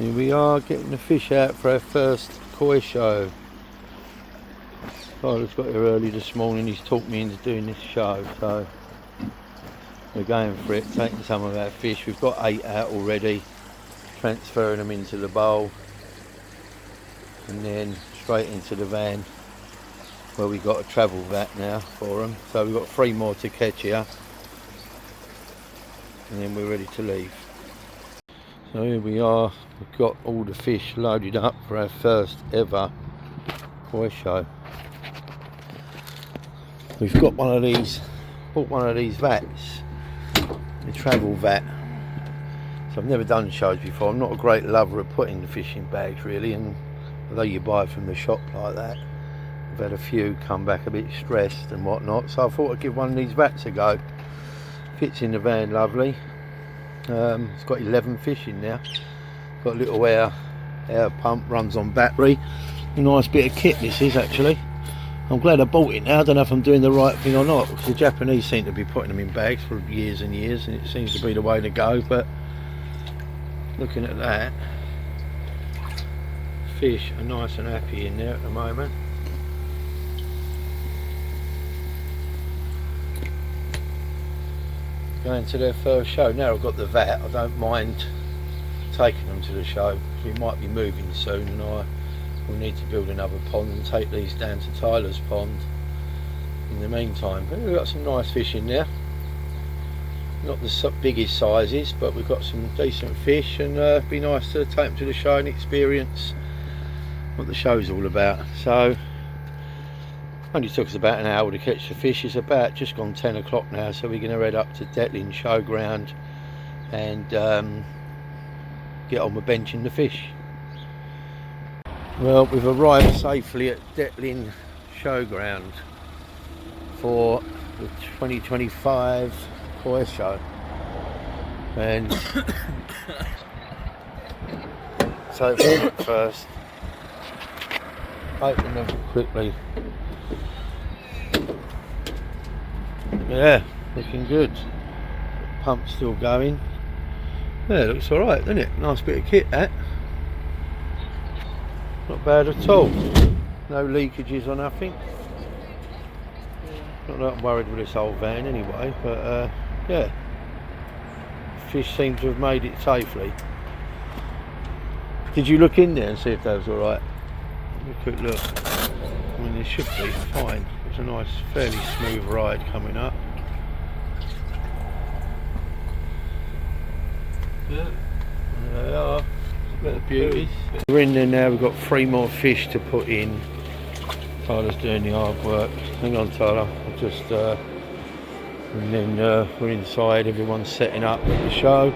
Here we are getting the fish out for our first koi show. Tyler's got here early this morning, he's talked me into doing this show, so we're going for it, taking some of our fish. We've got 8 out already, transferring them into the bowl and then straight into the van where we've got a travel vat now for them. So we've got 3 more to catch here and then we're ready to leave. So here we are, we've got all the fish loaded up for our first ever koi show. We've got one of these, bought one of these vats, the travel vat. So I've never done shows before. I'm not a great lover of putting the fish in bags really, and although you buy from the shop like that, I've had a few come back a bit stressed and whatnot. So I thought I'd give one of these vats a go. Fits in the van lovely. It's got 11 fish in there. Got a little air pump, runs on battery. A nice bit of kit this is actually. I'm glad I bought it now. I don't know if I'm doing the right thing or not, because the Japanese seem to be putting them in bags for years and years, and it seems to be the way to go. But looking at that, fish are nice and happy in there at the moment. Going to their first show. Now I've got the vat, I don't mind taking them to the show. We might be moving soon and I will need to build another pond and take these down to Tyler's pond in the meantime. But we've got some nice fish in there. Not the biggest sizes, but we've got some decent fish, and it'd be nice to take them to the show and experience what the show's all about. So only took us about an hour to catch the fish. It's about just gone 10 o'clock now, so we're going to head up to Detlin Showground and get on with benching the fish. Well, we've arrived safely at Detlin Showground for the 2025 koi show, and so first open them quickly. Yeah, looking good. Pump's still going. Yeah, it looks alright, doesn't it? Nice bit of kit, that. Not bad at all. No leakages or nothing. Not that I'm worried with this old van anyway, but yeah. Fish seem to have made it safely. Did you look in there and see if that was alright? Have a quick look. I mean, it should be fine. It's a nice, fairly smooth ride coming up. Yeah. There they are. Bit of beauties. We're in there now. We've got 3 more fish to put in. Tyler's doing the hard work. Hang on, Tyler. I'll just and then we're inside. Everyone's setting up at the show.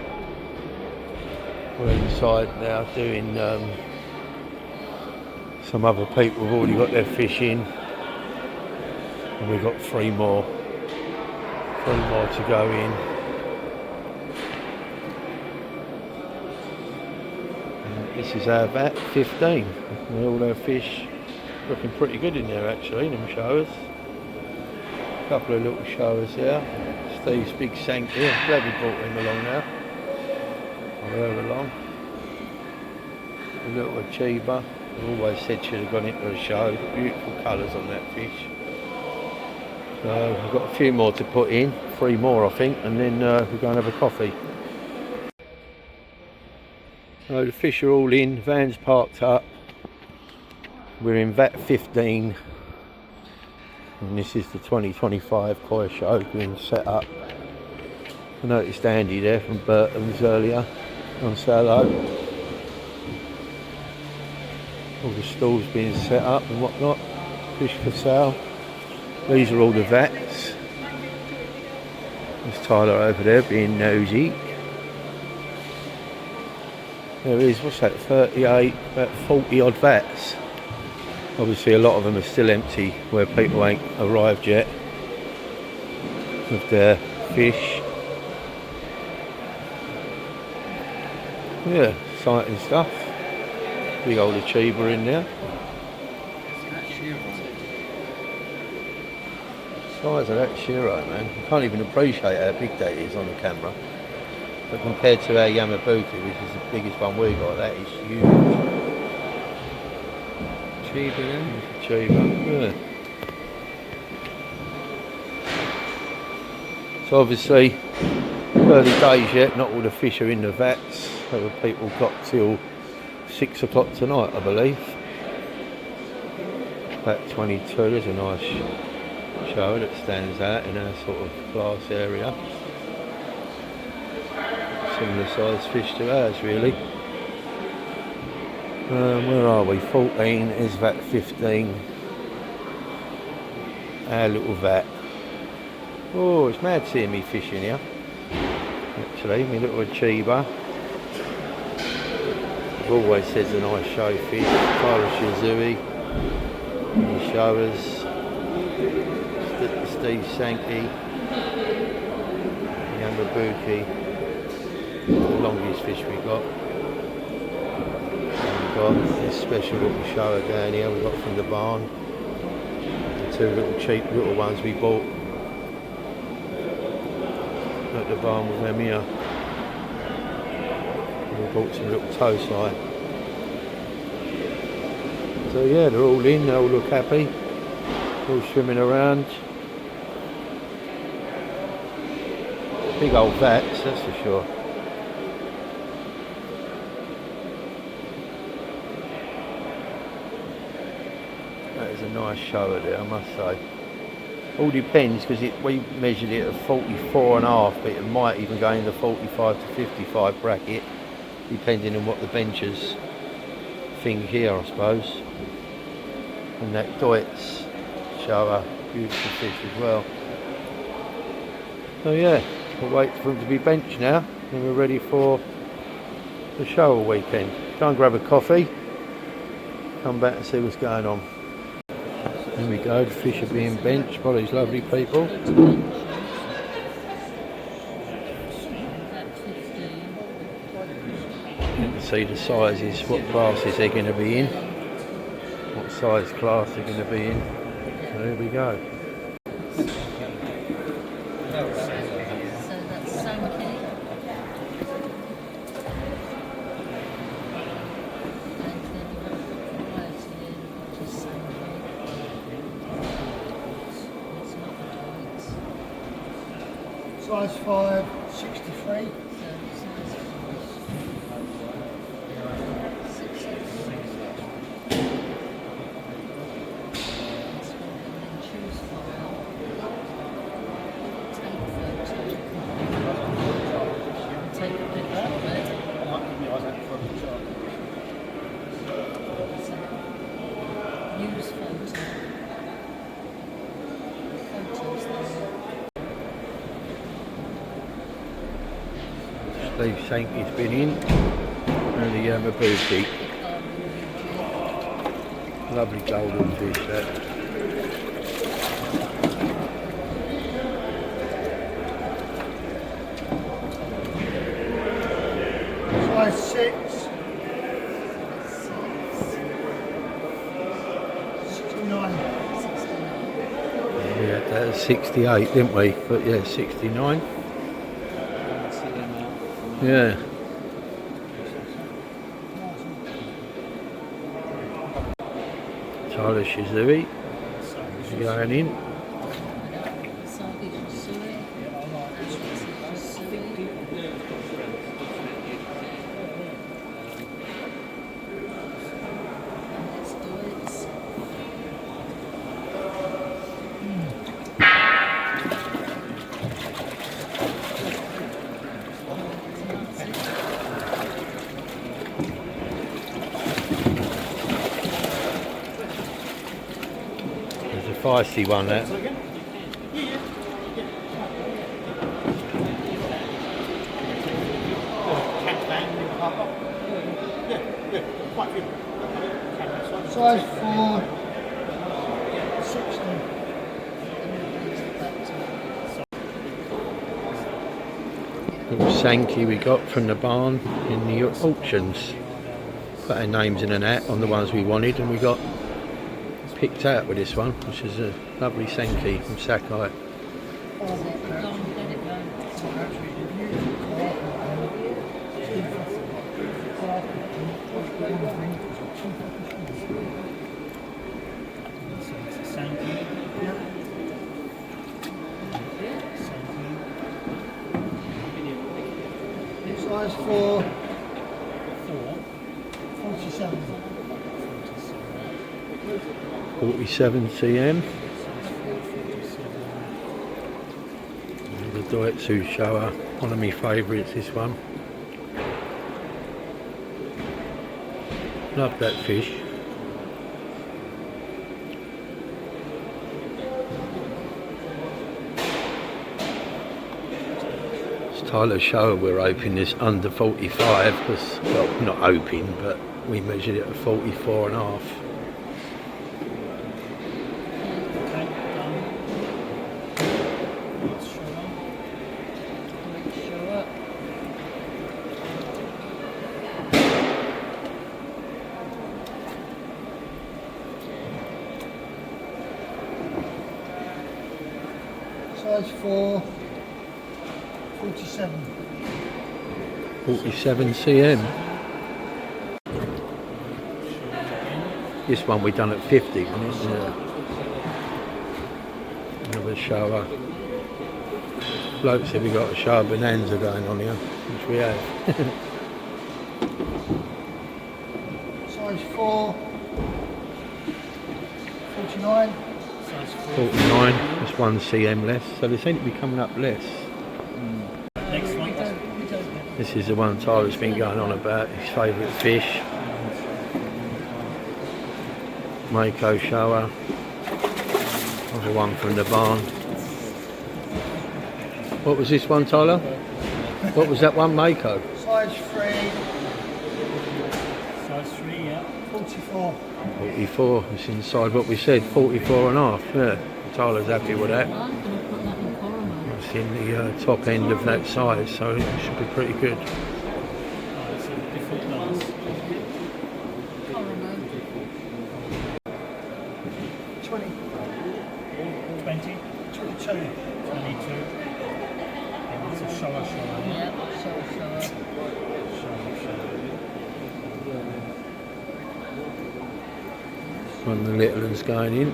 We're inside now doing. Some other people have already got their fish in, and we've got 3 more to go in. And this is our vat 15, and all our fish looking pretty good in there actually, them showers. A couple of little showers there. Steve's big sank here, I'm glad we brought him along now. Or her along. A little achiever. I always said she'd have gone into a show. Beautiful colours on that fish. So I've got a few more to put in, 3 more I think, and then we'll go and have a coffee. So the fish are all in, van's parked up. We're in vat 15, and this is the 2025 koi show being set up. I noticed Andy there from Burton's earlier on Sallow. All the stalls being set up and whatnot, fish for sale. These are all the vats. There's Tyler over there being nosy. There is, what's that, 38, about 40 odd vats. Obviously a lot of them are still empty where people ain't arrived yet with their fish. Yeah, exciting stuff. Big old achiever in there. Size of that Shiro, man. You can't even appreciate how big that is on the camera. But compared to our Yamabuki, which is the biggest one we got, that is huge. Cheaper then? Cheaper, yeah. So obviously, early days yet, not all the fish are in the vats. So people got till 6 o'clock tonight, I believe. Vat 22 is a nice show that stands out in our sort of class area. Similar size fish to ours, really. Where are we? 14 is vat 15. Our little vat. Oh, it's mad seeing me fishing here. Actually, my little Chiba. I've always said it's a nice show fish. Tyler Shizui. The showers. Steve Sankey. Yamabuki. The longest fish we got. And we've got this special little shower down here we got from the barn. The two little cheap little ones we bought at the barn with them here. And we bought some little toe side. So yeah, they're all in, they all look happy. All swimming around. Big old vats, that's for sure. That is a nice shower there, I must say. All depends, because we measured it at 44.5, but it might even go in the 45 to 55 bracket, depending on what the benchers think here, I suppose. And that Deutz shower, beautiful fish as well. So yeah, we'll wait for them to be benched now, and we're ready for the shower weekend. Go and grab a coffee, come back and see what's going on. There we go, the fish are being benched by these lovely people. You can see the sizes, what classes they're going to be in, what size class they're going to be in. So there we go. Size 5, 63. Steve Sankey's been in, and the Yamabuki. Lovely golden fish that. Size 6. 69. We had that at 68, didn't we? But yeah, 69. Yeah. Tyler Shizui going in. Feisty one, that. Size 4, 60. Little Sankey we got from the barn in the auctions. Put our names in an hat on the ones we wanted, and we got picked out with this one, which is a lovely Sankey from Sakai. So it's a Sankey. Yeah. Sankey. Size 4, 4. 47. 47 cm. The Doitsu Showa, one of my favourites, this one. Love that fish. It's Tyler Showa we're hoping this under 45 because, well, not hoping, but we measured it at 44 and a half. Okay, done. Let's show up. Show up. Size 4, 47. 47 cm. This one we done at 50, wasn't it? Yeah. Another Showa. Bloke said we got a Showa Bonanza going on here, which we have. Size 4, 49. Size 4. 49, that's 1 cm less, so they seem to be coming up less. Next one. This is the one Tyler's been going on about, his favourite fish. Mako Showa. Another one from the barn. What was this one, Tyler? What was that one, Mako? Size 3, Size 3, yeah. 44. 44, it's inside what we said, 44 and a half, yeah. Tyler's happy with that. I'm going to put that in Coromel. It's in the top end of that size, so it should be pretty good. Oh, it's a different class. Coromel. 20, 20. 22. 22. And it's a Showa. Yeah, so. Showa. One of the little ones going in,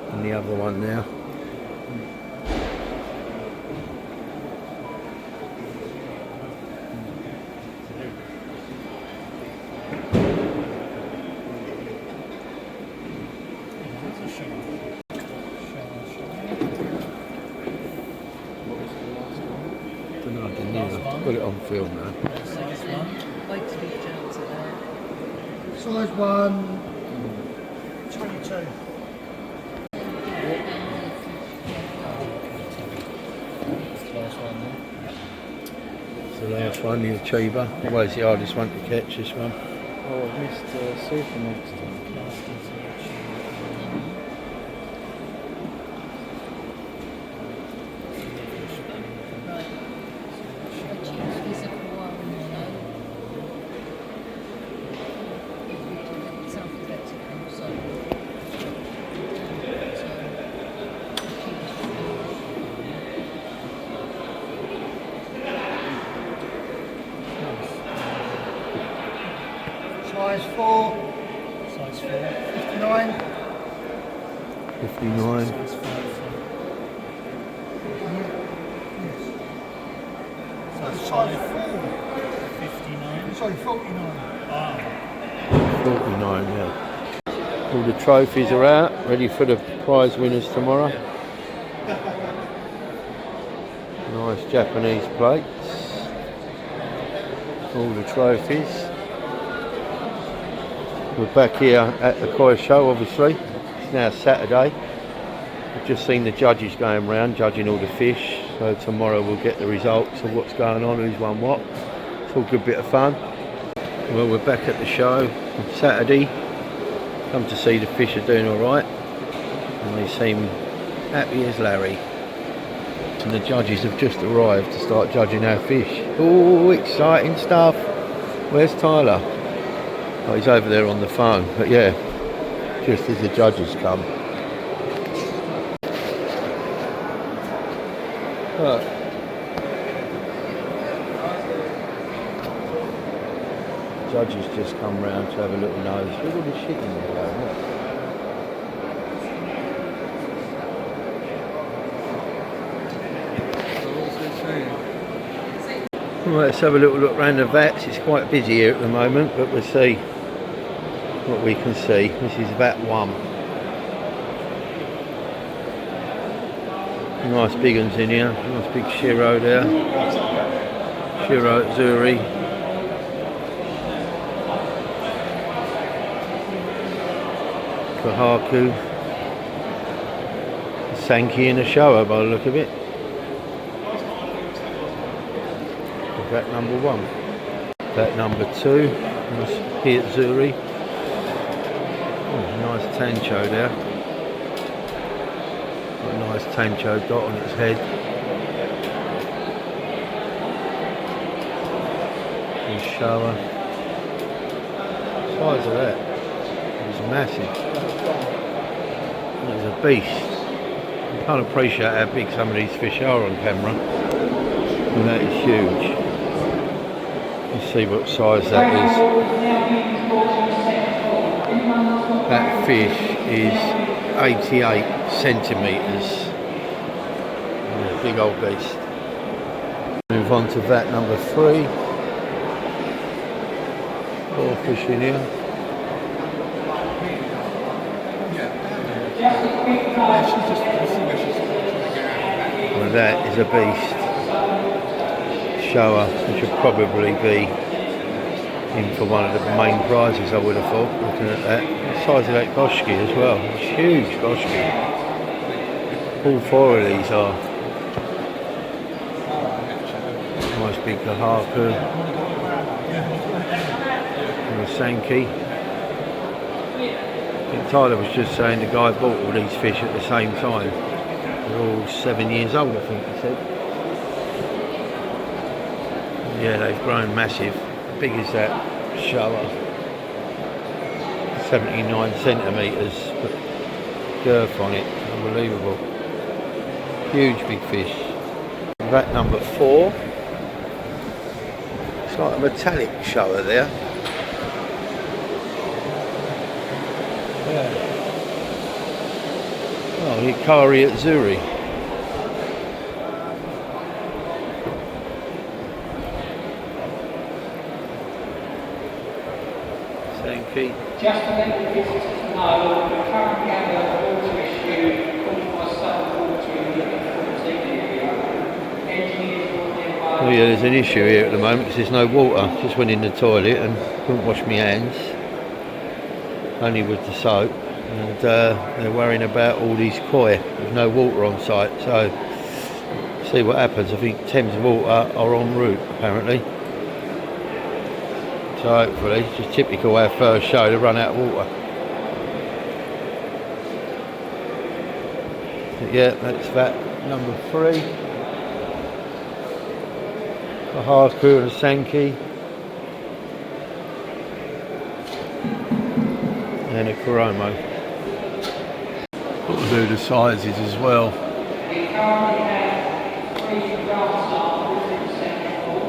and the other one now. It's a Showa. Don't know, I didn't hear. Got it on film now. Next one. Wait till you turn to there. Size 1, 22. It's the last one, the Achiever. Always the hardest one to catch, this one. Oh, I missed Super next time. Right. Is it one, you know? It's alphabetical, so. Size 4, Size 4. 59. 59. Size 5. Size 4, 59. sorry, 49. Ah, 49, yeah. All the trophies are out, ready for the prize winners tomorrow. Nice Japanese plates. All the trophies. We're back here at the Koi Show, obviously. It's now Saturday. We've just seen the judges going round judging all the fish. So tomorrow we'll get the results of what's going on, who's won what. It's all a good bit of fun. Well, we're back at the show on Saturday. Come to see the fish are doing alright. And they seem happy as Larry. And the judges have just arrived to start judging our fish. Oh, exciting stuff. Where's Tyler? Oh, he's over there on the phone. But yeah, just as the judges come. Judges just come round to have a little nose. Look at all the shit in there, though, isn't it? Right, let's have a little look round the vats. It's quite busy here at the moment, but we'll see what we can see. This is vat 1. Nice big ones in here. Nice big Shiro there. Shiro Azzurri. Kohaku. Sankey and a Showa by the look of it. Vat number 1. Vat number 2. Nice Hiatsuri. Oh, nice Tancho there. Got a nice Tancho dot on its head. And Showa. Size of that. It was massive. It was a beast. You can't appreciate how big some of these fish are on camera. And that is huge. Let's see what size that is. That fish is 88 centimetres. Yeah, big old beast. Move on to vat number 3. 4 fish in here. Well, that is a beast. Showa, which would probably be in for one of the main prizes, I would have thought, looking at that. The size of that Goshki as well, it's huge Goshki. All 4 of these are. Nice big Kohaku. And a Sankey. I think Tyler was just saying the guy bought all these fish at the same time. They're all 7 years old, I think he said. Yeah, they've grown massive. Big as that Showa. 79 centimetres girth on it. Unbelievable. Huge big fish. Vat number 4. It's like a metallic Showa there. Yeah. Oh, Hikari Azzurri. Sankey. Just to let the visitors know, we currently have a water issue caused by sudden water in the 14 area. Engineers are on their way. Oh yeah, there's an issue here at the moment because there's no water. Just went in the toilet and couldn't wash my hands. Only with the soap. And they're worrying about all these koi. There's no water on site, so see what happens. I think Thames Water are en route apparently. So hopefully, just typical our first show to run out of water. But yeah, that's vat number 3. A Kohaku and a Sankey. And a Kuromo. Got to do the sizes as well.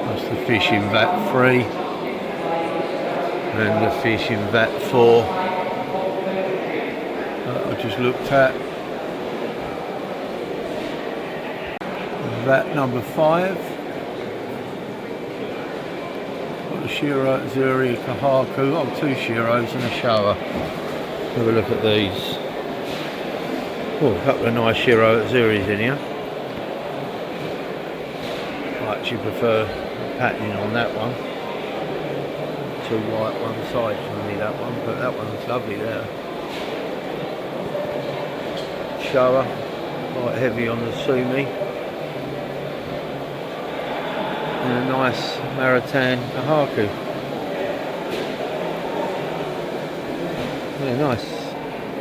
That's the fish in vat 3. And the fish in vat 4 that I just looked at. Vat number 5. Got the Shiro Azzurri, Kohaku. Oh, 2 Shiros and a Showa. Have a look at these. Oh, a couple of nice Shiro Azzuris in here. I actually prefer the patterning on that one. 2 white one side for me, that one, but that one's lovely there. Showa, quite heavy on the Sumi. And a nice Maritan Kohaku. Yeah, nice.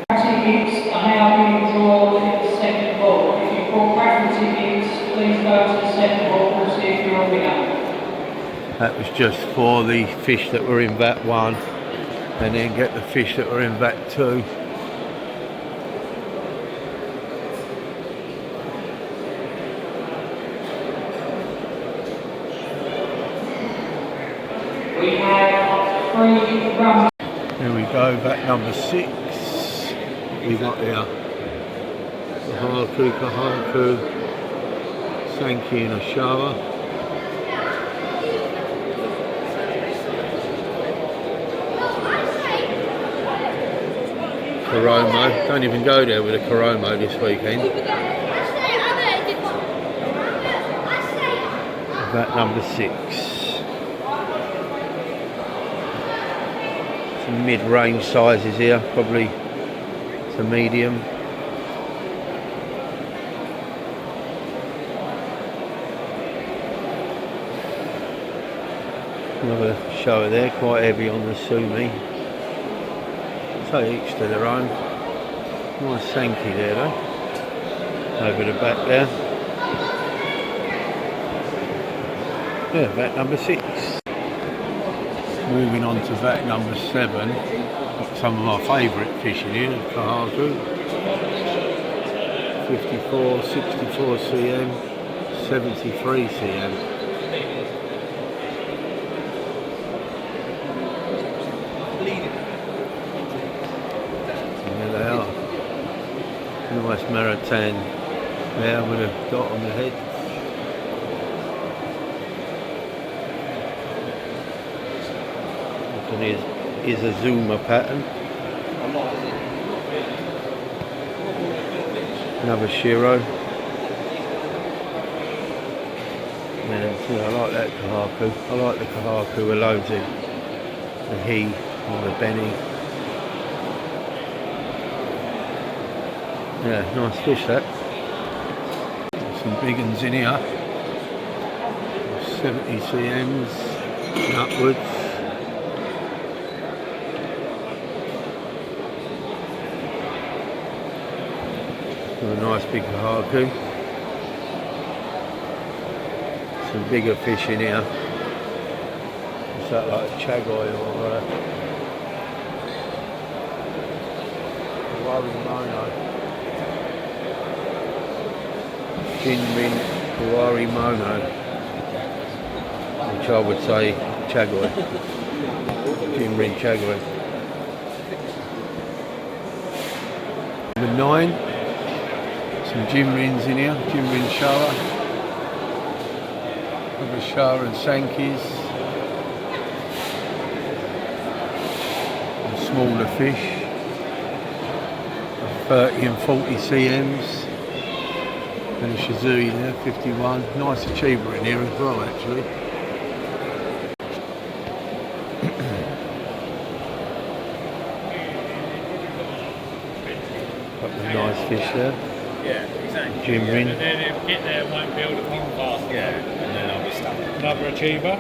Tickets are now being drawn in the second hall. If you bought raffle tickets, please go to the second hall and see if you're a winner. That was just for the fish that were in vat 1 and then get the fish that were in vat 2. We have 3 3 round. Here we go, back number 6. We got here Kahaku, Sankey and Oshawa. Koromo, don't even go there with a Koromo this weekend. Back number 6. Some mid-range sizes here, probably to medium. Another shower there, quite heavy on the Sumi. So each to their own. Nice Sankey there though. Over the back there. Yeah, vat number 6. Moving on to vat number 7. Got some of my favourite fish in here, Kahaku. 54, 64 cm, 73 cm. And there they are. Nice Maritain there with a dot on the head. Is a Zuma pattern. Another Shiro. Yeah, I like that Kahaku. I like the Kahaku with loads of the he or the Benny. Yeah, nice fish that. Some big ones in here. 70 cms and upwards. A nice big Kahaku. Some bigger fish in here. Is that like Chagoi or Warimono? Jinrin Warimono, which I would say Chagoi. Jinrin Chagoi. Number 9. Some Jinrins in here, Jinrin Showa, other Showa and Sankeys, and smaller fish, 30 and 40 cms, and a Shizui there, 51, nice achiever in here as well actually. Got the nice fish there. Yeah, exactly. Jinrin. And then if get there, won't be able to ping fast. Yeah, and then I'll be stuck. Another achiever.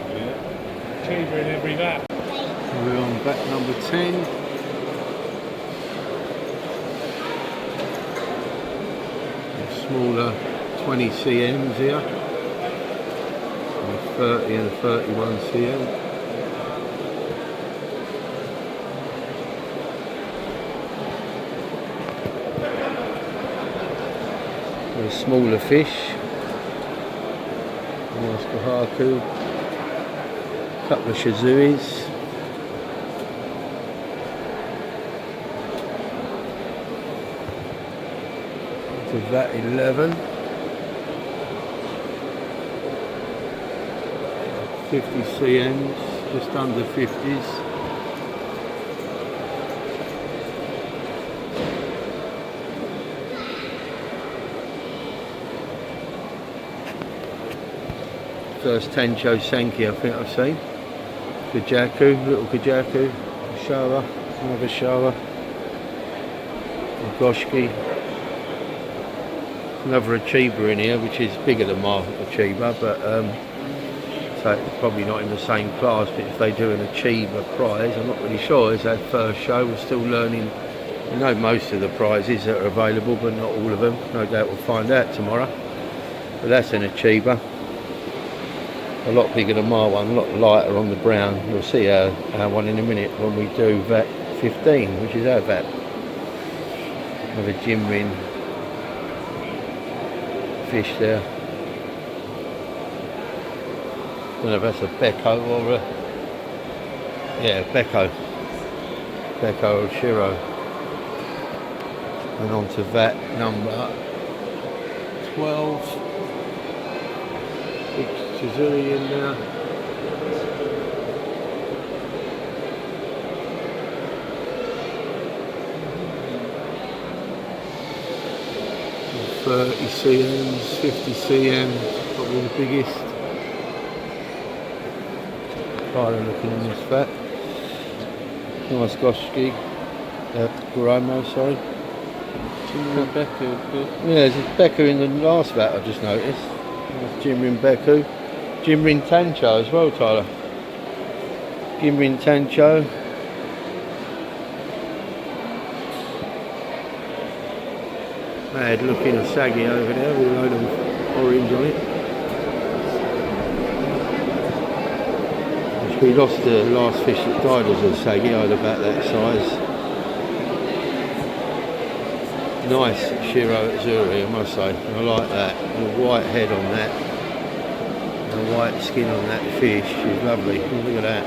Achiever in every lap. We're on back number 10. A smaller 20 cms here. A 30 and a 31 cm. A smaller fish. Nice Kahaku. Couple of Shizuis. To vat 11. 50 cms, just under 50s. First Tencho Sankey I think I've seen. Kajaku, little Kajaku, Showa, another Showa, Goshki, another achiever in here which is bigger than my achiever, but so it's probably not in the same class, but if they do an achiever prize, I'm not really sure. It's our first show, we're still learning. We know most of the prizes that are available, but not all of them. No doubt we'll find out tomorrow. But that's an achiever. A lot bigger than my one, a lot lighter on the brown. You'll see our one in a minute when we do vat 15, which is our vat. With a Jinrin fish there. Don't know if that's a Becco or Yeah, Becco Shiro. And on to vat number 12. Big Chizuri in there. And 30 cms, 50 cms, probably the biggest. Tyler looking in this vat. Nice Goshki. Guromo, sorry. Jimrin Beku, good. Yeah, there's a Beku in the last vat I've just noticed. There's Jimrin Beku. Jimrin Tancho as well, Tyler. Jimrin Tancho. Mad looking a saggy over there with a load of orange on it. Which we lost the last fish that died as a saggy, I had about that size. Nice Shiro Azzurri, I must say. I like that. The white head on that. The white skin on that fish is lovely. Look at that.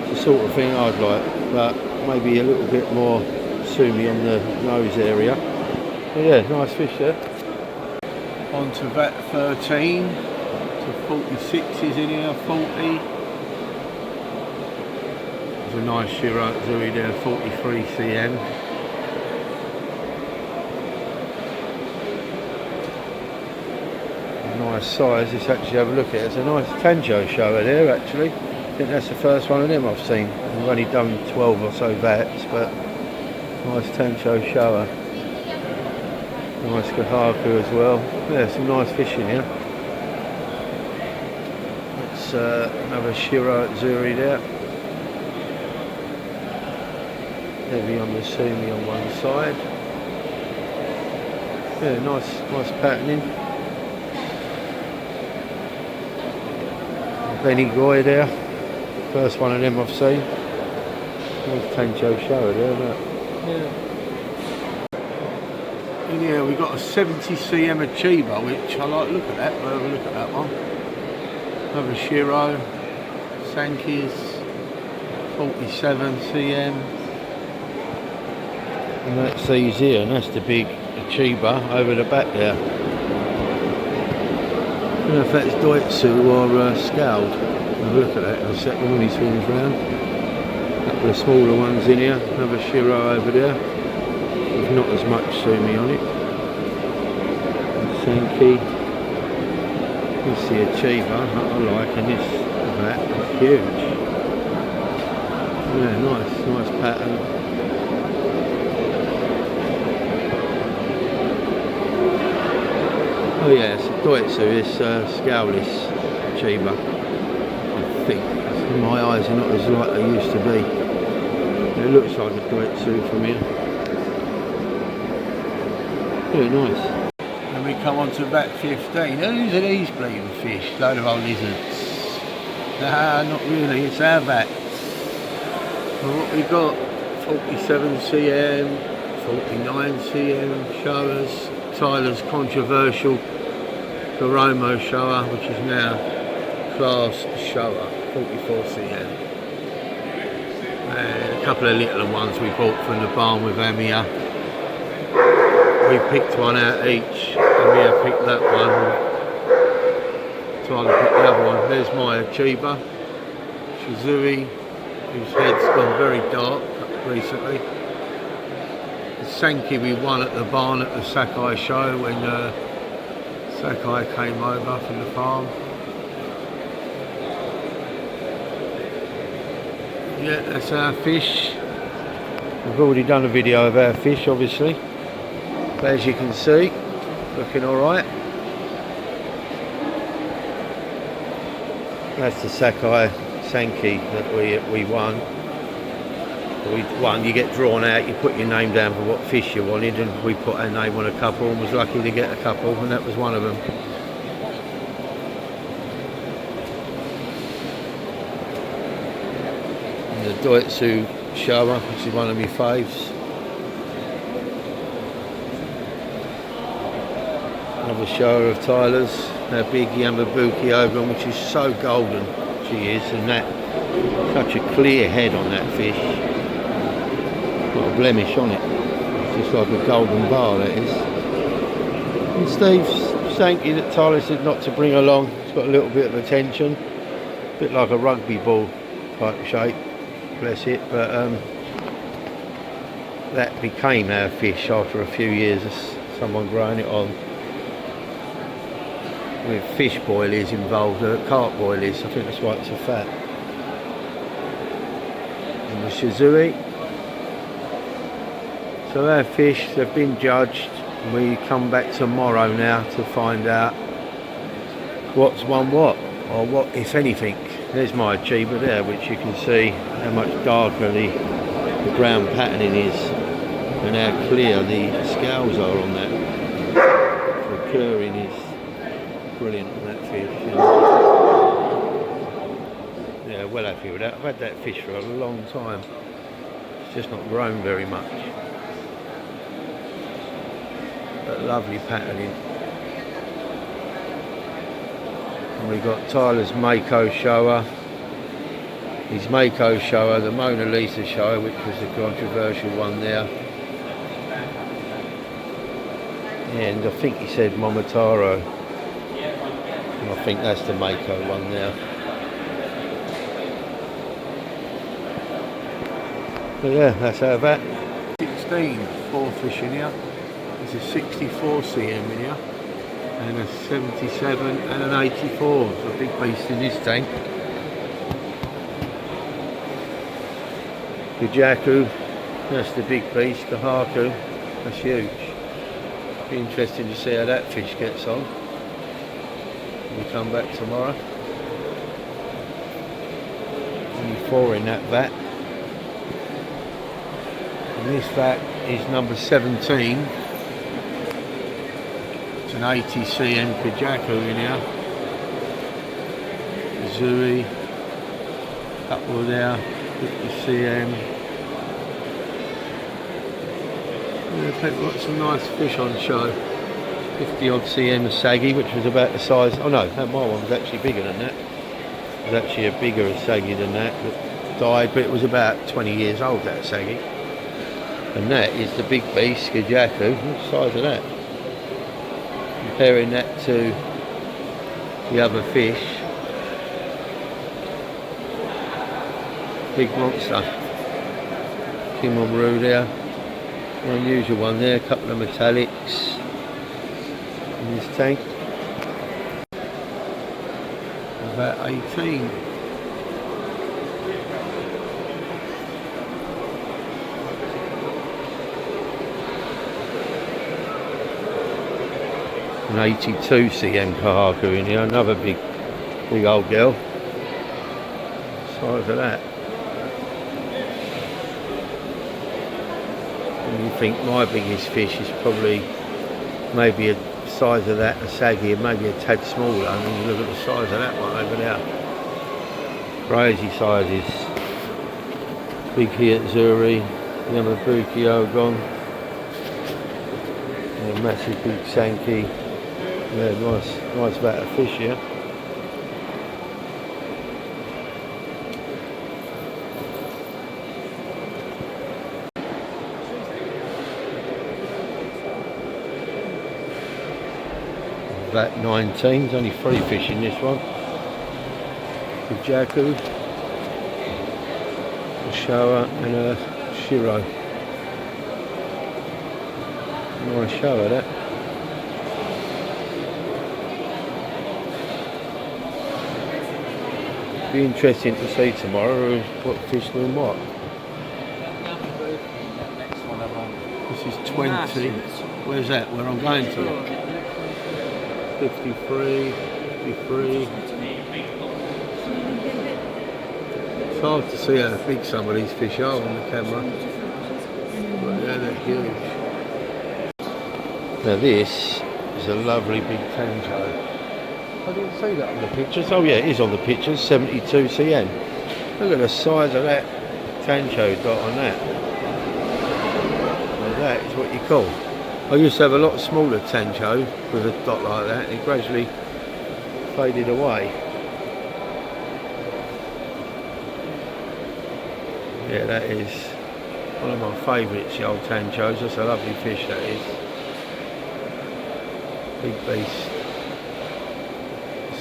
It's the sort of thing I'd like, but maybe a little bit more sumi on the nose area. But yeah, nice fish there. On to vat 13. To 46 is in here, 40. There's a nice Shiro Azzurri there, 43 cm. Nice size. Let's actually have a look at it. It's a nice Tancho shower there actually. I think that's the first one of them I've seen. I've only done 12 or so vats, but nice Tancho shower. Nice Kahaku as well. Yeah, some nice fish in here. It's another Shiro Azzurri there. Heavy on the sumi on one side. Yeah, nice patterning. Benny Goy there, first one of them I've seen. Nice Tancho shower there, isn't it? Yeah. In here we've got a 70 cm Achiba, which I like. Look at that. We'll have a look at that one. Another Shiro, Sankey's, 47 cm. And that's these here, and that's the big Achiba over the back there. I don't know if that's Doitsu or Scald. Have a look at that in a second when he swims round. A couple of smaller ones in here. Another Shiro over there. With not as much sumi on it. Sankey. This is the Achiba that I like, and this vat is huge. Yeah, nice pattern. Oh yeah, it's Doitsu, this scaleless Achiba. I think my eyes are not as light as they used to be. It looks like a Doitsu from here. Yeah, nice. Then we come on to vat 15. Whose are these bleeding fish? Load of old lizards. Nah, not really, it's our vat. Well, what we got? 47 cm, 49 cm showers. Tyler's controversial Guromo shower, which is now class shower, 44 cm. And a couple of little ones we bought from the barn with Amia. We picked one out each. Amia picked that one. Tyler picked the other one. There's my Achiba, Shizui, whose head's gone very dark recently. The Sankey we won at the barn at the Sakai show when Sakai came over from the farm. Yeah, that's our fish. We've already done a video of our fish, obviously. But as you can see, looking alright. That's the Sakai Sankey that we won. You get drawn out, you put your name down for what fish you wanted, and we put our name on a couple and was lucky to get a couple, and that was one of them. And the Doitsu shower, which is one of my faves. Another shower of Tyler's, our big Yamabuki Oban, which is so golden, she is, and that Such a clear head on that fish. Not a blemish on it. It's just like a golden bar, that is. And Steve's Sankey that Tyler said not to bring along. It's got a little bit of attention. A bit like a rugby ball type shape. Bless it. But that became our fish after a few years of someone growing it on. With fish boilies involved, carp boilies. I think that's why it's so fat. And the Shizui. So our fish, they've been judged. We come back tomorrow now to find out what's won what, or what if anything. There's my achiever there, which you can see how much darker the ground patterning is and how clear the scales are on that. The curring is brilliant on that fish. Yeah, well happy with that. I've had that fish for a long time. It's just not grown very much. But lovely patterning. And we got Tyler's Mako shower. His Mako shower, the Mona Lisa shower, which was the controversial one there. And I think he said Momotaro. And I think that's the Mako one there. But yeah, that's our vat. 16, 4 fish in here. There's a 64 cm in here. And a 77 and an 84. It's a big beast in this tank. Kujaku, that's the big beast. Kahaku, that's huge. Be interesting to see how that fish gets on. We come back tomorrow. Only 4 in that vat. And this vat is number 17. It's an 80 cm Kujaku in here. Zui, couple there, 50 cm. Yeah, they've got some nice fish on show. 50 odd cm saggy, which was about the size. Oh no, that my one was actually bigger than that. It was actually a bigger saggy than that died, but it was about 20 years old, that saggy. And that is the big beast, Kujaku. What's the size of that? Comparing that to the other fish, big monster. Kimon there, an unusual one there, a couple of metallics in this tank. About 18. An 82 cm Kahaku in here, another big old girl. Size of that. And you think my biggest fish is probably maybe a size of that, a saggy, and maybe a tad smaller. And then you look at the size of that one over there. Crazy sizes. Big Hiatzuri, Yamabuki Ogon, and a massive big Sankey. Yeah, nice vat of fish here. Vat 19, there's only 3 fish in this one. Kujaku, a shower and a Shiro. Nice shower that. Be interesting to see tomorrow what fish doing what. This is 20. Where's that? Where I'm going to? 53, 53. It's hard to see how big some of these fish are on the camera. But yeah, they're huge. Now this is a lovely big Tanjo. I didn't see that on the pictures. Oh yeah, it is on the pictures, 72 cm. Look at the size of that Tancho dot on that. Now that is what you call. I used to have a lot smaller Tancho with a dot like that, and it gradually faded away. Yeah, that is one of my favourites, the old Tanchos. That's a lovely fish, that is. Big beast.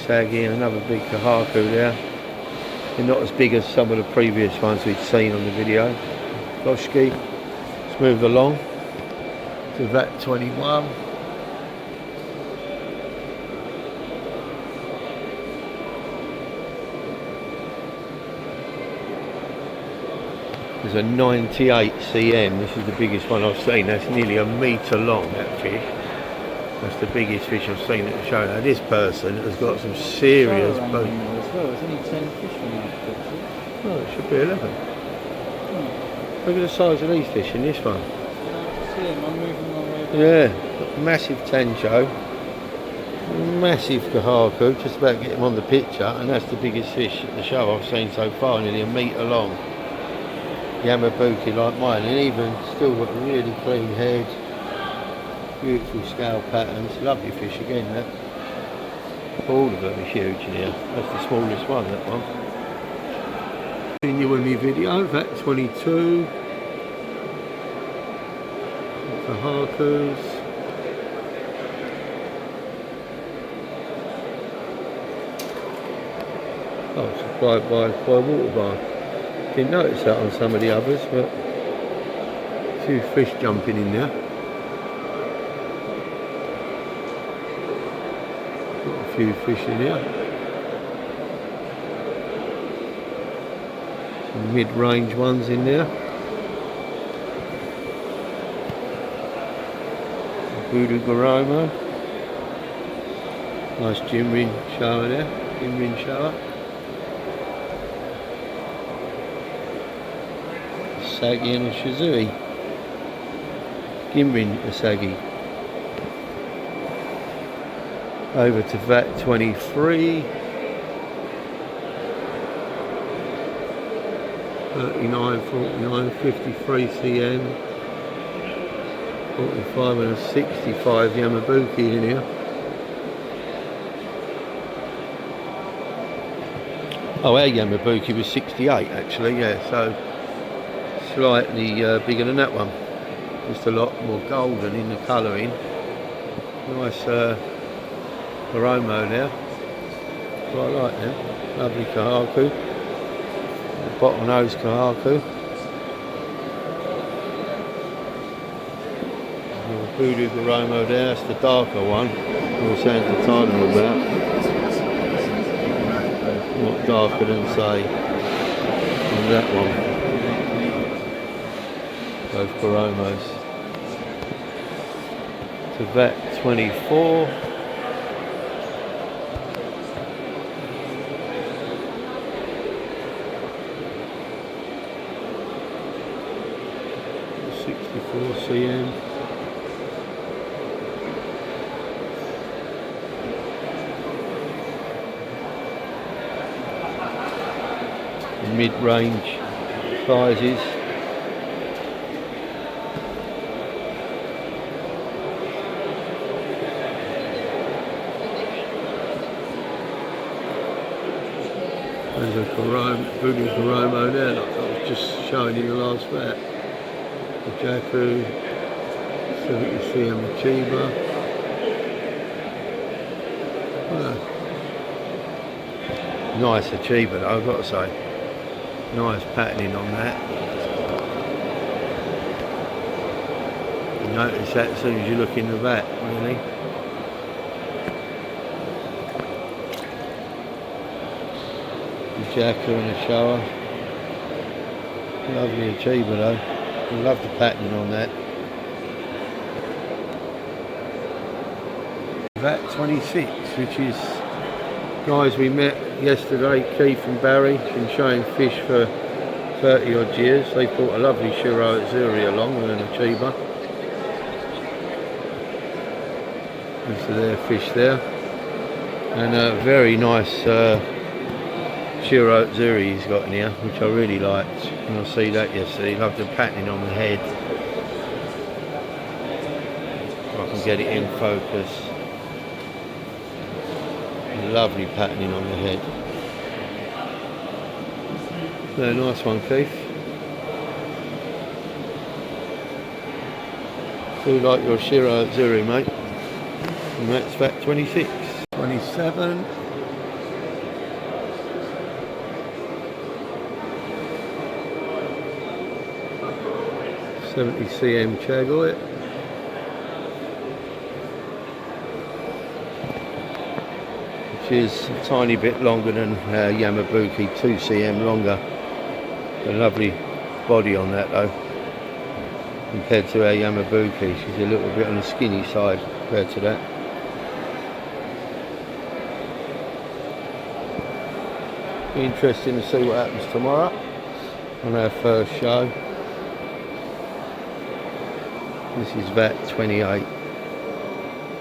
Saggy, and another big kahaku there. They're not as big as some of the previous ones we'd seen on the video. Goshki. Let's move along to VAT 21. There's a 98 cm. This is the biggest one I've seen. That's nearly a metre long, that fish. That's the biggest fish I've seen at the show. Now this person has got some serious As boat. well. There's only 10 fish on that picture. Oh, it should be 11. Look at the size of these fish in this one. See him, I'm moving my way back. Yeah, got massive Tancho, massive kahaku, just about to get him on the picture, and that's the biggest fish at the show I've seen so far, nearly a metre long. Yamabuki like mine, and even still got a really clean head, beautiful scale patterns, lovely fish again that. All of them are huge in here. That's the smallest one, that one. Continue with my video, VAT 22. Kahakus. Oh, supplied by Water Bar. Didn't notice that on some of the others, but a few fish jumping in there. Got a few fish in here. Some mid-range ones in there. Voodoo Goromo. Nice Jinrin shower there. Jinrin shower. Saggy and a Shizui. Ginrin Asagi. Over to VAT 23. 39, 49, 53 cm. 45 and a 65 Yamabuki in here. Oh, our Yamabuki was 68 actually, yeah, so slightly bigger than that one. Just a lot more golden in the colouring. Nice Oromo there. Quite like them. Lovely kahaku. Bottlenose kahaku. Voodoo Goromo there, that's the darker one. We were saying to Tyler about. Not darker than say than that one. Both Goromos. To VAT 24. cm. Mid-range sizes. There's a Voodoo Goromo there that I was just showing in the last VAT. The Jaku, 70 cm Chiba. Nice Chiba though, I've got to say. Nice patterning on that. You notice that as soon as you look in the vat, really. The Jaku and the shower. Lovely Chiba though. I love the patterning on that. VAT 26, which is guys we met yesterday, Keith and Barry, been showing fish for 30 odd years. They brought a lovely Shiro Atsuri along and a Chiba. These are their fish there. And a very nice Shiro Atsuri he's got in here, which I really liked. And I see that yesterday. Loved the patterning on the head. If I can get it in focus. Lovely patterning on the head. No, nice one, Keith. Do like your Shiro Zuru, mate. And that's VAT 26. 27. $70 cm Chagoy. Which is a tiny bit longer than Yamabuki, 2 cm longer. A lovely body on that though, compared to our Yamabuki. She's a little bit on the skinny side compared to that. Be interesting to see what happens tomorrow on our first show. This is VAT 28.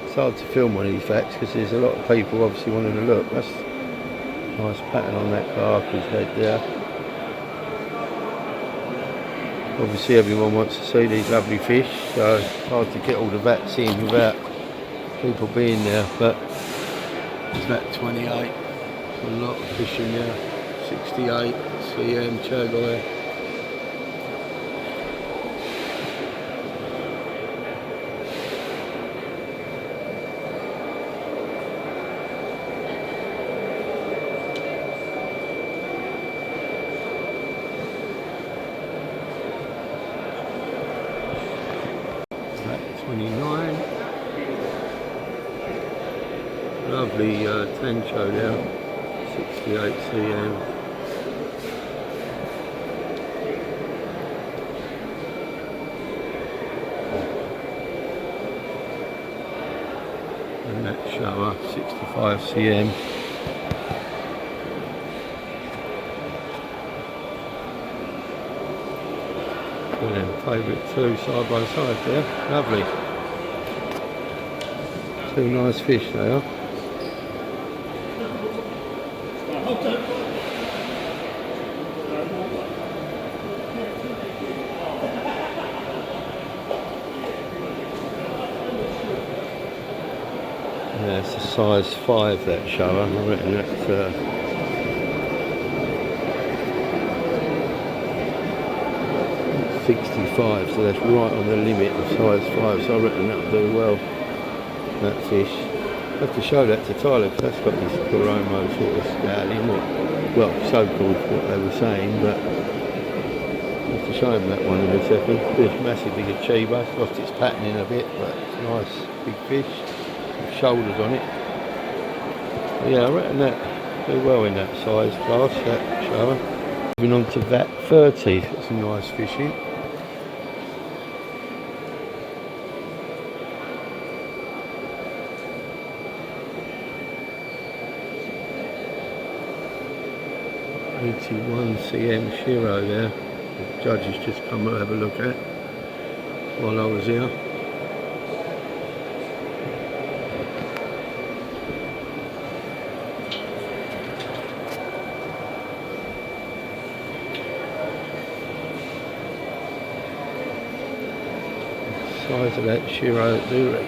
It's hard to film one of these VATs because there's a lot of people obviously wanting to look. That's a nice pattern on that carcass head there. Obviously everyone wants to see these lovely fish, so it's hard to get all the VATs in without people being there, but it's VAT 28. A lot of fish in there. 68 cm Chagoy. VAT 29. Lovely Tencho there. 68 cm. And that shower, 65 cm. Brilliant, favourite two side by side there. Lovely. Two nice fish they are. Yeah, it's a size 5 that shower. I reckon that's 65, so that's right on the limit of size 5. So I reckon that'll do well. That fish. I have to show that to Tyler because that's got this Coromo sort of scouting, well, so-called what they were saying, but I have to show him that one in a second. This massive big achiever, it's lost its patterning a bit, but it's a nice big fish. Shoulders on it. But yeah, I reckon that do well in that size class, that shower. Moving on to VAT 30, got some nice fish in. $81 cm Shiro there. The judges just come to have a look at while I was here. Size of that Shiro Zuru,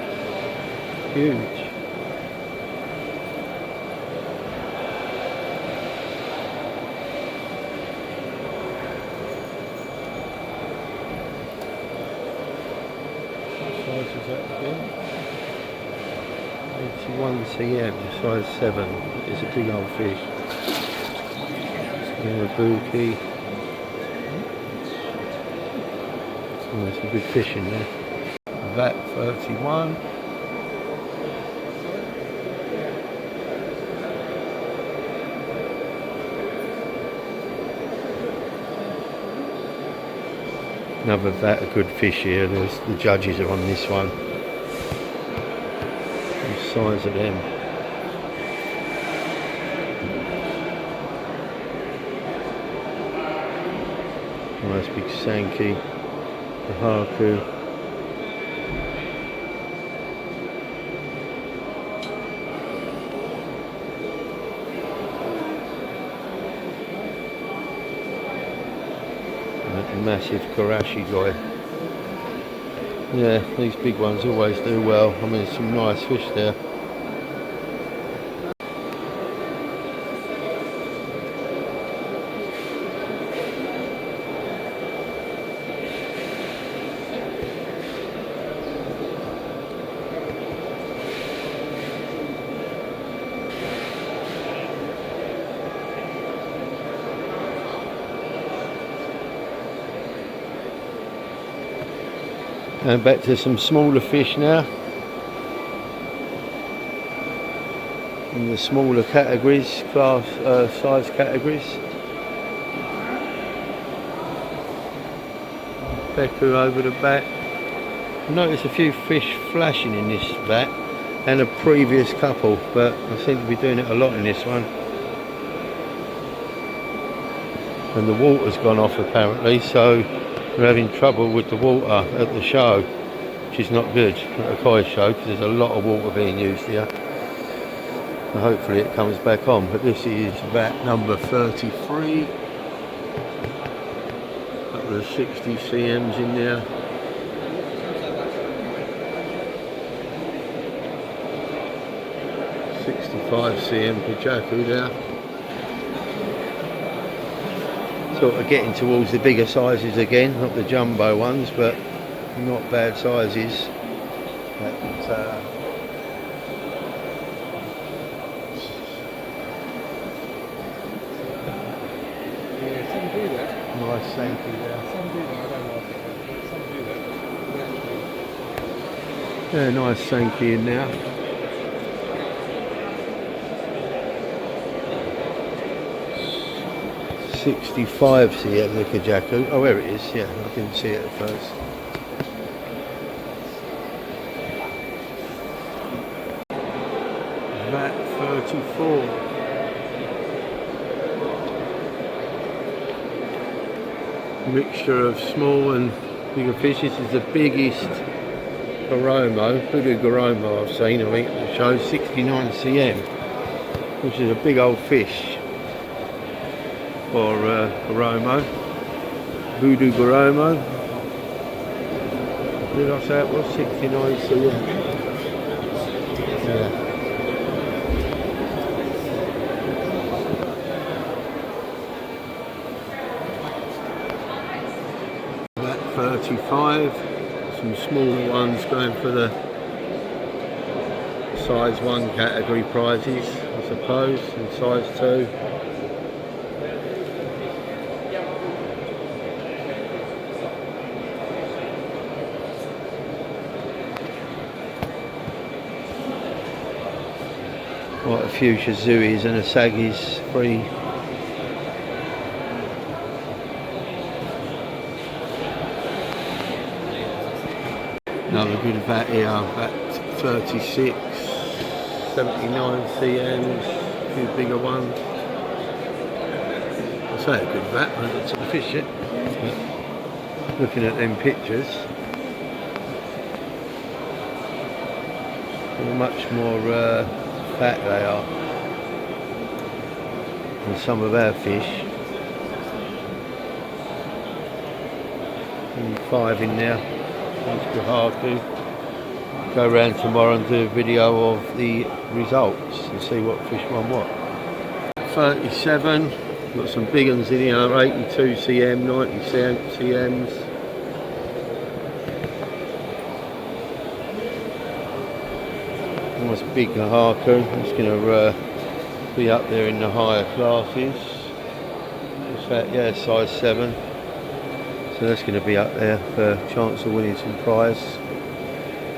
huge. What size is that again? 81 cm, size 7. It's a big old fish. Yamabuki. Oh, there's some good fish in there. VAT 31. Another VAT, a good fish here. There's the judges are on this one. The size of them. Nice big Sankey, the Haku. Massive Karashi guy. Yeah, these big ones always do well. I mean, there's some nice fish there. And back to some smaller fish now. In the smaller categories, size categories. Becker over the back. Notice a few fish flashing in this vat and a previous couple, but I seem to be doing it a lot in this one. And the water's gone off apparently, so we're having trouble with the water at the show, which is not good at a koi show because there's a lot of water being used here. So hopefully it comes back on, but this is vat number 33. Couple of 60 cms in there. .65 cm per Jacu there. Sort of getting towards the bigger sizes again, not the jumbo ones, but not bad sizes. But, Yeah, some do that. nice Sankey there. Some do that. I don't like it. Some do that. Naturally. Yeah, nice Sankey in there. .65 cm the Kajaku. Oh, there it is. Yeah, I didn't see it at first. Vat 34. Mixture of small and bigger fish. This is the biggest Goromo, Budu Goromo I've seen. I think it shows 69 cm, which is a big old fish for Goromo. Budu Goromo. Did I say it was 69 cm? Yeah. About 35. Some smaller ones going for the size 1 category prizes, I suppose, and size 2. Quite a few Shizuis and Asagis free. Another good vat here, vat 36, 79 cms, a few bigger ones. I say a good vat, I haven't took the fish yet. But looking at them pictures, much more fat they are than some of our fish. And 5 in there. That's Kahaku. Go around tomorrow and do a video of the results and see what fish won what. 37, got some big ones in here, 82 cm, 90 cms. Nice big Kahaku. It's going to be up there in the higher classes. What's that? Yeah, size 7. So that's going to be up there for a chance of winning some prize.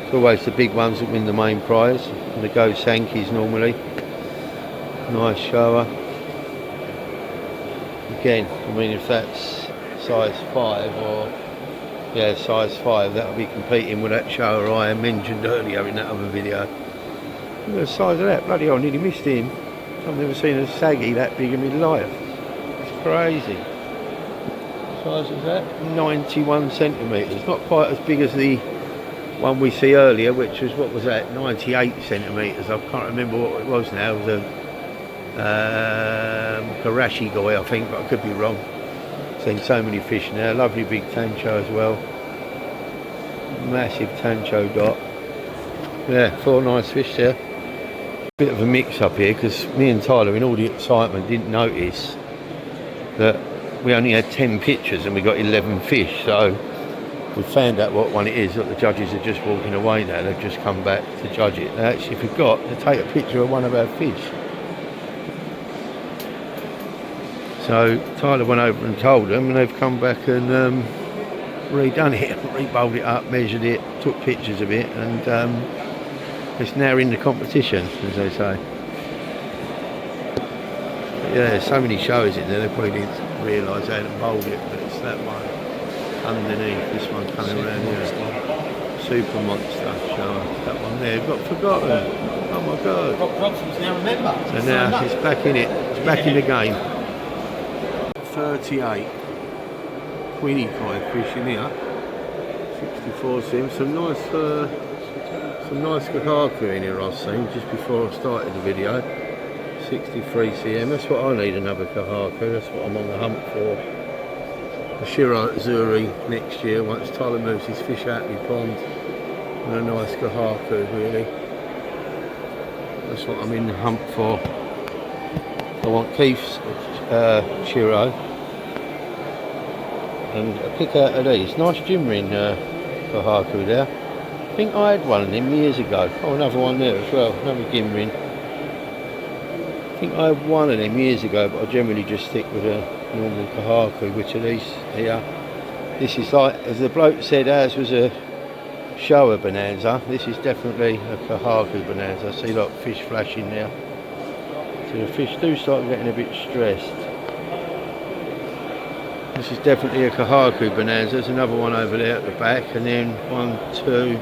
It's always the big ones that win the main prize. And the Go Sankeys normally. Nice shower. Again, I mean if that's size 5 or yeah, size 5, that'll be competing with that shower I mentioned earlier in that other video. Look at the size of that, bloody hell, I nearly missed him. I've never seen a saggy that big in my life. It's crazy. Size of that? 91 centimetres. Not quite as big as the one we see earlier, which was, what was that, 98 centimetres. I can't remember what it was now. It was a Karashi guy, I think, but I could be wrong. Seen so many fish now. Lovely big tancho as well. Massive tancho dot. Yeah, 4 nice fish there. Bit of a mix up here because me and Tyler, in all the excitement, didn't notice that we only had 10 pictures and we got 11 fish. So we found out what one it is. Look, the judges are just walking away now. They've just come back to judge it. They actually forgot to take a picture of one of our fish. So Tyler went over and told them, and they've come back and redone it, rebowled it up, measured it, took pictures of it, and it's now in the competition, as they say. But yeah, there's so many shows in there, they probably didn't realise they hadn't bowled it, but it's that one underneath, this one coming around here. Super Monster show, that one there, got forgotten. Oh my god. Rob Robson's now remember. So now it's back in it, it's back in the game. 38. Queenie Kai fish in here. 64 cm. Some nice Kohaku in here I've seen just before I started the video. 63 cm. That's what I need, another Kohaku. That's what I'm on the hunt for. A Shiro Zuri next year once Tyler moves his fish out of the pond. And a nice Kohaku really. That's what I'm in the hunt for. I want Keith's Shiro. And a pick out of these. Nice gym ring Kohaku there. I think I had one of them years ago. Oh, another one there as well. Another gym ring. I think I had one of them years ago, but I generally just stick with a normal Kohaku, which are these here. This is like, as the bloke said, ours was a Showa Bonanza. This is definitely a Kohaku Bonanza. I see a lot of fish flashing there. So the fish do start getting a bit stressed. This is definitely a Kohaku Bonanza. There's another one over there at the back, and then 1, 2,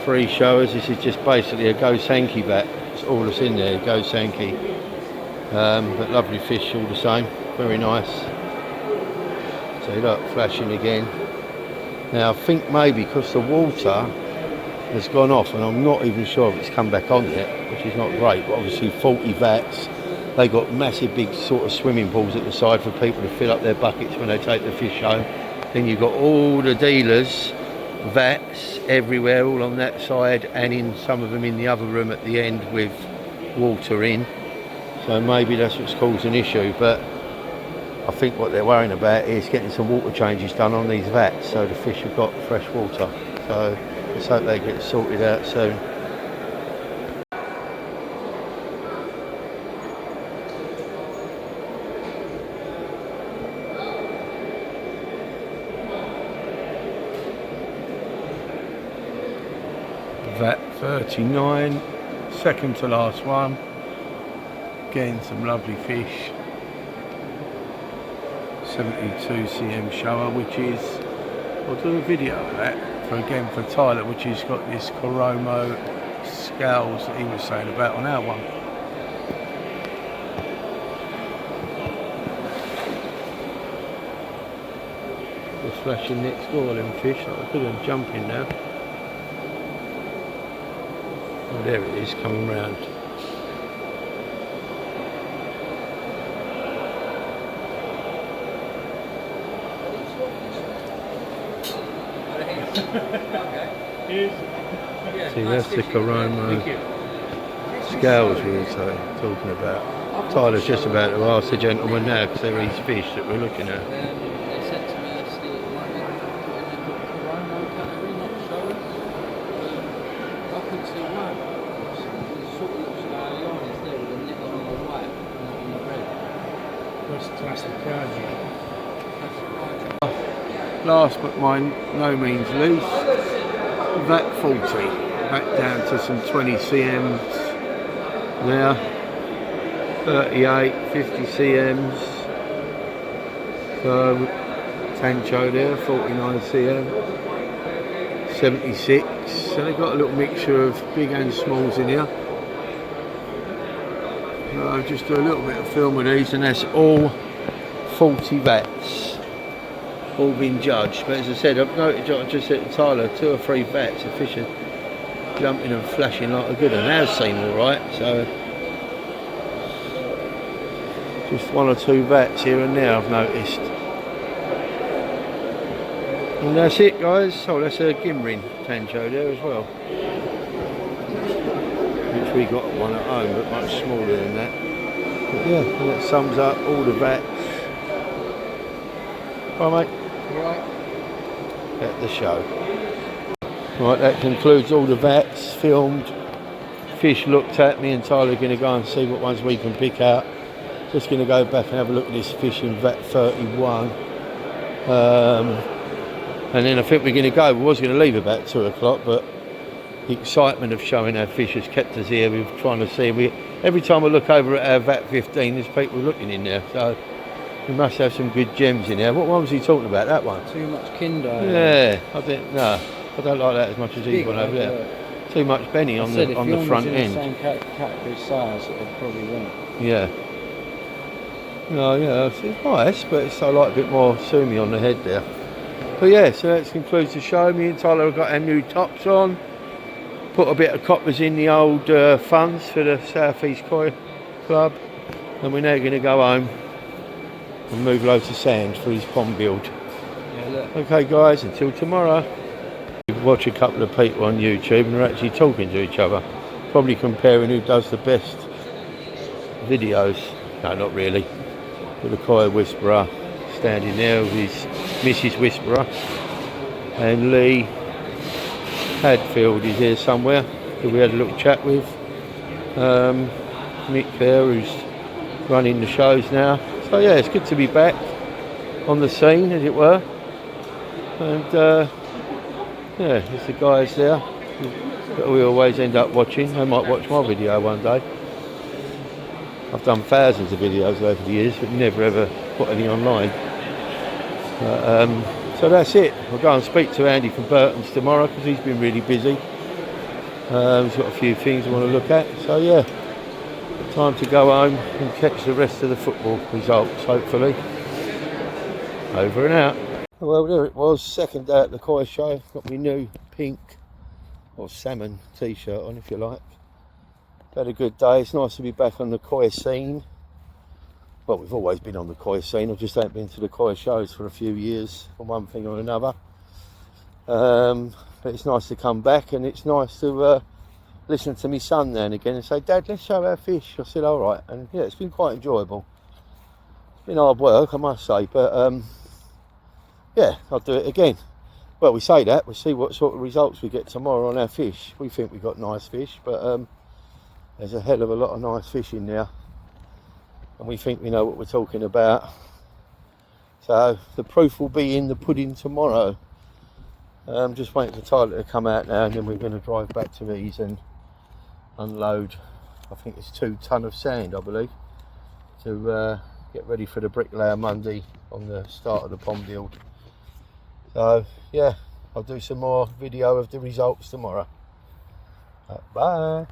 3 showers. This is just basically a Go Sankey bat. It's all that's in there, Go Sankey. But lovely fish all the same. Very nice. So look, flashing again. Now I think maybe because the water has gone off, and I'm not even sure if it's come back on yet, which is not great, but obviously 40 vats. They got massive big sort of swimming pools at the side for people to fill up their buckets when they take the fish home. Then you've got all the dealers, vats everywhere, all on that side, and in some of them in the other room at the end with water in. So maybe that's what's caused an issue, but I think what they're worrying about is getting some water changes done on these vats so the fish have got fresh water. So let's hope they get sorted out soon. Vat 39, second to last one. Again, some lovely fish. 72 cm shower, which is, I'll do a video of that for Tyler, which has got this Koromo scales that he was saying about on our one. They're flashing next door, them fish. Look at them jumping now. Oh, there it is, coming round. See, that's the Koromo scales we were talking about. Tyler's just about to ask the gentleman now, because they're these fish that we're looking at. They said to me yesterday, it might be in the Koromo category, not showing. I could see why. The sort of looks like a line is there with a net on the white, not on the red. That's the Kurgan. Last but by no means least, VAT 40, back down to some 20 cms there, 38, 50 cms, so Tancho there, 49 cm, 76, so they've got a little mixture of big and smalls in here. So I'll just do a little bit of film with these, and that's all 40 vats. All been judged, but as I said, I've noticed, I just said to Tyler, 2 or 3 vats, the fish are jumping and flashing like a good one. Ours seem alright, so just 1 or 2 vats here and there I've noticed. And that's it, guys. Oh, that's a Gimrin Tancho there as well, which we got one at home, but much smaller than that. But yeah, that sums up all the vats. Bye, mate. Right. At the show. Right, that concludes all the vats filmed, fish looked at. Me and Tyler are going to go and see what ones we can pick out. Just going to go back and have a look at this fish in vat 31. and then I think we're going to go. We was going to leave about 2 o'clock, but the excitement of showing our fish has kept us here. We're trying to see. Every time I look over at our VAT 15, there's people looking in there. So we must have some good gems in there. What one was he talking about? That one? Too much Kinder. Yeah, I don't like that as much as he's one over there. Too much Benny on the front end. If the same category size, it would probably win. Yeah. No, yeah, it's nice, but it's I like a bit more sumi on the head there. But yeah, so that concludes the show. Me and Tyler have got our new tops on. Put a bit of coppers in the old funds for the South East Koi Club, and we're now going to go home and move loads of sand for his pond build. Yeah, look. Okay guys, until tomorrow. We watch a couple of people on YouTube and they're actually talking to each other, probably comparing who does the best videos. No, not really. But the Koi Whisperer standing there with his Mrs. Whisperer, and Lee Hadfield is here somewhere who we had a little chat with. Mick there, who's running the shows now. So yeah, it's good to be back on the scene, as it were. And yeah, there's the guys there that we always end up watching. They might watch my video one day. I've done thousands of videos over the years, but never ever put any online. So that's it. I'll go and speak to Andy from Burton's tomorrow because he's been really busy. He's got a few things I want to look at. So yeah, time to go home and catch the rest of the football results, hopefully. Over and out. Well, there it was, second day at the Koi show. Got my new pink or salmon t-shirt on, if you like. Had a good day. It's nice to be back on the Koi scene. Well, we've always been on the Koi scene. I just haven't been to the Koi shows for a few years, for one thing or another. But it's nice to come back, and it's nice to listen to my son now and again and say, "Dad, let's show our fish." I said, "All right." And yeah, it's been quite enjoyable. It's been hard work, I must say, but yeah, I'll do it again. Well, we say that. We'll see what sort of results we get tomorrow on our fish. We think we got nice fish, but there's a hell of a lot of nice fish in there, and we think we know what we're talking about. So the proof will be in the pudding tomorrow. I'm just waiting for Tyler to come out now, and then we're going to drive back to these and unload, I think it's 2 ton of sand, I believe, to get ready for the bricklayer Monday on the start of the pond build. So yeah, I'll do some more video of the results tomorrow. Bye.